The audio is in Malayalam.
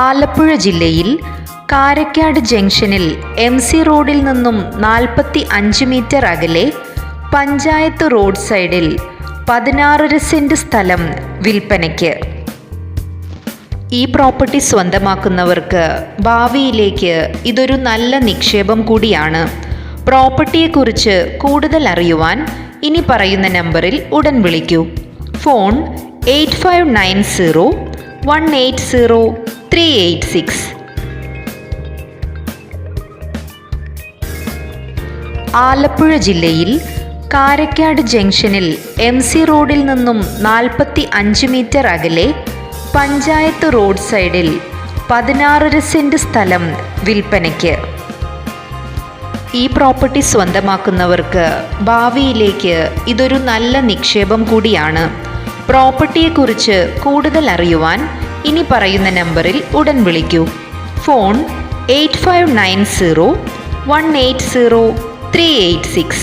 ആലപ്പുഴ ജില്ലയിൽ കാരക്കാട് ജംഗ്ഷനിൽ MC റോഡിൽ നിന്നും 45 മീറ്റർ അകലെ പഞ്ചായത്ത് റോഡ് സൈഡിൽ 16 സെന്റ് സ്ഥലം വിൽപ്പനയ്ക്ക്. ഈ പ്രോപ്പർട്ടി സ്വന്തമാക്കുന്നവർക്ക് ഭാവിയിലേക്ക് ഇതൊരു നല്ല നിക്ഷേപം കൂടിയാണ്. പ്രോപ്പർട്ടിയെക്കുറിച്ച് കൂടുതൽ അറിയുവാൻ ഇനി പറയുന്ന നമ്പറിൽ ഉടൻ വിളിക്കൂ. ഫോൺ 8590180386. ആലപ്പുഴ ജില്ലയിൽ കാരക്കാട് ജംഗ്ഷനിൽ MC റോഡിൽ നിന്നും 45 മീറ്റർ അകലെ പഞ്ചായത്ത് റോഡ് സൈഡിൽ 16 സെന്റ് സ്ഥലം വിൽപ്പനയ്ക്ക്. ഈ പ്രോപ്പർട്ടി സ്വന്തമാക്കുന്നവർക്ക് ഭാവിയിലേക്ക് ഇതൊരു നല്ല നിക്ഷേപം കൂടിയാണ്. പ്രോപ്പർട്ടിയെക്കുറിച്ച് കൂടുതൽ അറിയുവാൻ ഇനി പറയുന്ന നമ്പറിൽ ഉടൻ വിളിക്കൂ. ഫോൺ 8590180386.